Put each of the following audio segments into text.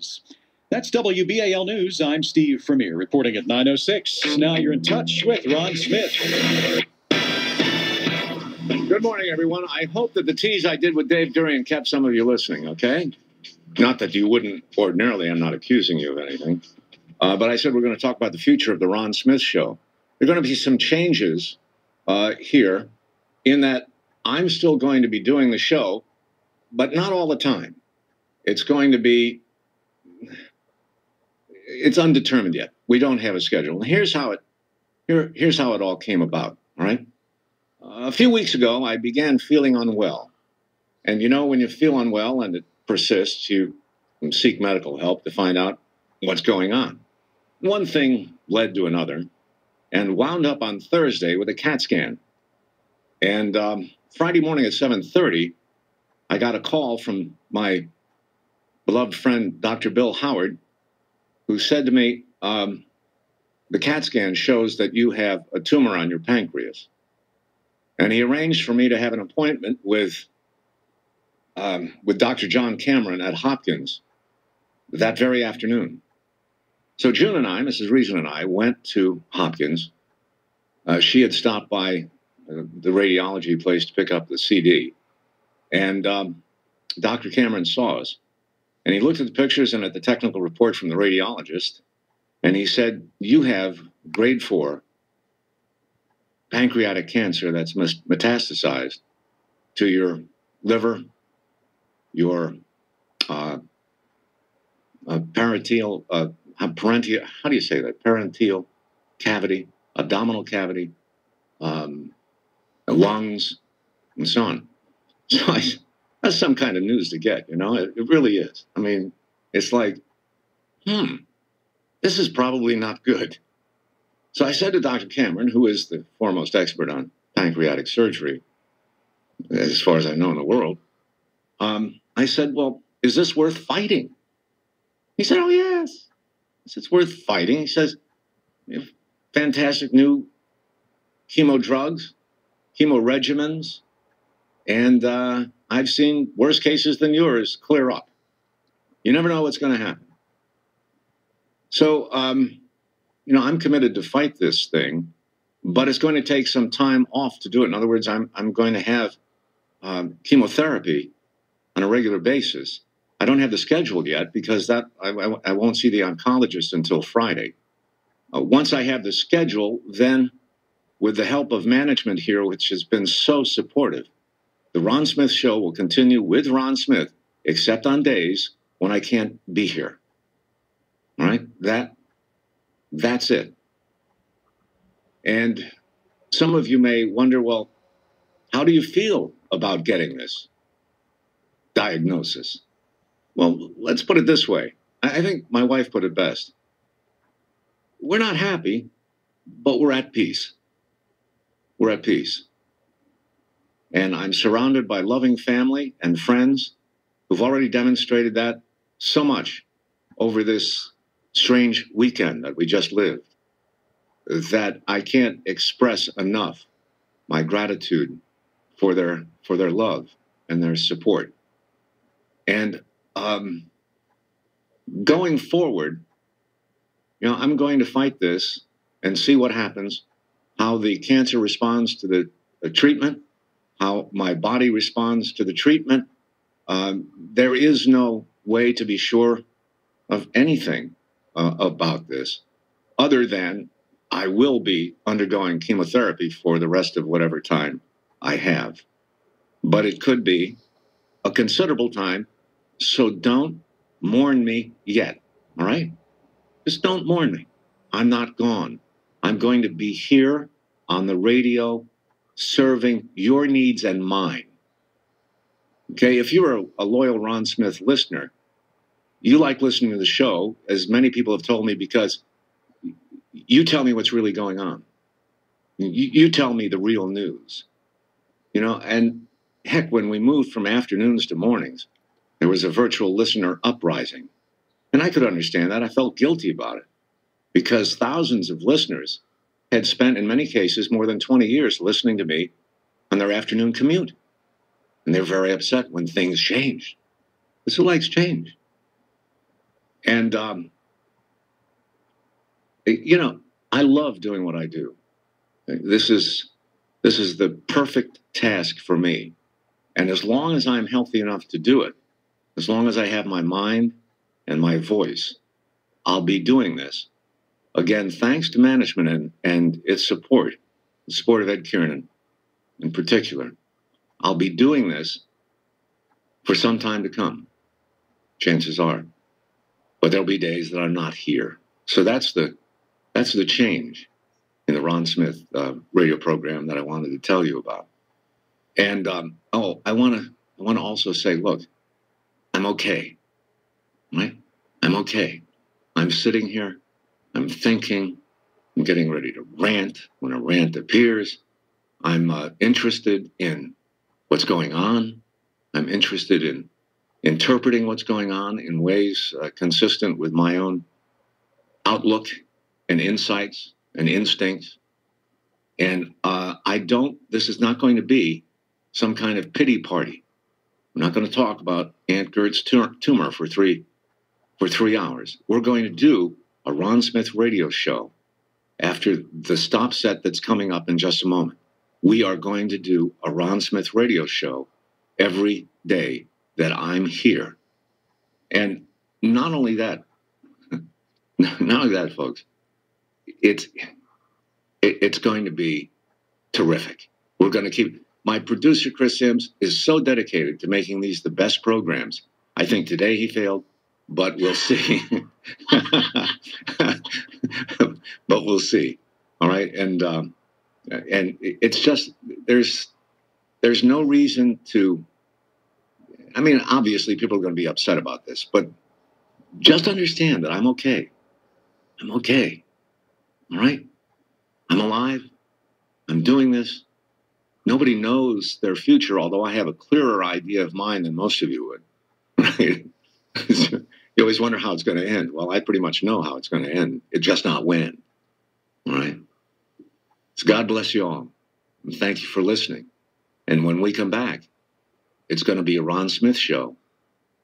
News. That's WBAL News. I'm Steve Vermeer reporting at 9:06. Now you're in touch with Ron Smith. Good morning, everyone. I hope that the tease I did with Dave Durian kept some of you listening, okay? Not that you wouldn't ordinarily. I'm not accusing you of anything. But I said we're going to talk about the future of the Ron Smith Show. There are going to be some changes here in that I'm still going to be doing the show, but not all the time. It's going to be, it's undetermined yet. We don't have a schedule. And here's how it all came about, all right? A few weeks ago, I began feeling unwell. And you know, when you feel unwell and it persists, you seek medical help to find out what's going on. One thing led to another and wound up on Thursday with a CAT scan. And Friday morning at 7:30, I got a call from my beloved friend, Dr. Bill Howard, who said to me, the CAT scan shows that you have a tumor on your pancreas. And he arranged for me to have an appointment with Dr. John Cameron at Hopkins that very afternoon. So June and I, Mrs. Reason and I, went to Hopkins. She had stopped by the radiology place to pick up the CD. And Dr. Cameron saw us. And he looked at the pictures and at the technical report from the radiologist. And he said, you have grade 4 pancreatic cancer that's metastasized to your liver, your parenteal, how do you say that? Parenteal cavity, abdominal cavity, lungs, and so on. So that's some kind of news to get, you know? It really is. I mean, it's like, this is probably not good. So I said to Dr. Cameron, who is the foremost expert on pancreatic surgery, as far as I know in the world, I said, well, is this worth fighting? He said, oh, yes. I said, it's worth fighting. He says, we have fantastic new chemo drugs, chemo regimens, and I've seen worse cases than yours clear up. You never know what's going to happen. So, you know, I'm committed to fight this thing, but it's going to take some time off to do it. In other words, I'm going to have chemotherapy on a regular basis. I don't have the schedule yet because I won't see the oncologist until Friday. Once I have the schedule, then with the help of management here, which has been so supportive, the Ron Smith Show will continue with Ron Smith, except on days when I can't be here. All right? That's it. And some of you may wonder, well, how do you feel about getting this diagnosis? Well, let's put it this way. I think my wife put it best. We're not happy, but we're at peace. We're at peace. And I'm surrounded by loving family and friends who've already demonstrated that so much over this strange weekend that we just lived, that I can't express enough my gratitude for their love and their support. And going forward, you know, I'm going to fight this and see what happens, how the cancer responds to the treatment, how my body responds to the treatment. There is no way to be sure of anything about this, other than I will be undergoing chemotherapy for the rest of whatever time I have. But it could be a considerable time, so don't mourn me yet, all right? Just don't mourn me. I'm not gone. I'm going to be here on the radio serving your needs and mine. Okay, if you're a loyal Ron Smith listener, you like listening to the show, as many people have told me, because you tell me what's really going on. You tell me the real news. You know, and heck, when we moved from afternoons to mornings, there was a virtual listener uprising. And I could understand that. I felt guilty about it because thousands of listeners had spent, in many cases, more than 20 years listening to me on their afternoon commute. And they're very upset when things change. Because who likes change? And, you know, I love doing what I do. This is the perfect task for me. And as long as I'm healthy enough to do it, as long as I have my mind and my voice, I'll be doing this. Again, thanks to management and its support, the support of Ed Kiernan in particular. I'll be doing this for some time to come, chances are. But there'll be days that I'm not here. So that's the change in the Ron Smith radio program that I wanted to tell you about. And I want to also say, look, I'm okay, right? I'm okay. I'm sitting here. I'm thinking. I'm getting ready to rant when a rant appears. I'm interested in what's going on. I'm interested in interpreting what's going on in ways consistent with my own outlook and insights and instincts. And this is not going to be some kind of pity party. I'm not going to talk about Aunt Gert's tumor for 3 hours. We're going to do a Ron Smith radio show after the stop set that's coming up in just a moment. We are going to do a Ron Smith radio show every day that I'm here. And not only that, folks, it's going to be terrific. We're going to keep. My producer, Chris Sims, is so dedicated to making these the best programs. I think today he failed, but we'll see. But we'll see. All right. And it's just, there's no reason to, I mean, obviously people are going to be upset about this, but just understand that I'm okay. I'm okay. All right. I'm alive. I'm doing this. Nobody knows their future, although I have a clearer idea of mine than most of you would. Right? You always wonder how it's going to end. Well, I pretty much know how it's going to end. It's just not when. All right? So God bless you all. And thank you for listening. And when we come back, it's going to be a Ron Smith show.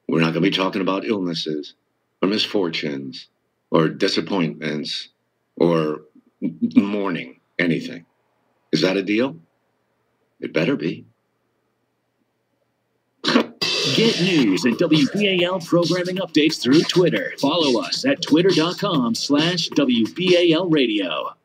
We're not going to be talking about illnesses or misfortunes or disappointments or mourning anything. Is that a deal? It better be. Get news and WBAL programming updates through Twitter. Follow us at twitter.com/WBAL radio.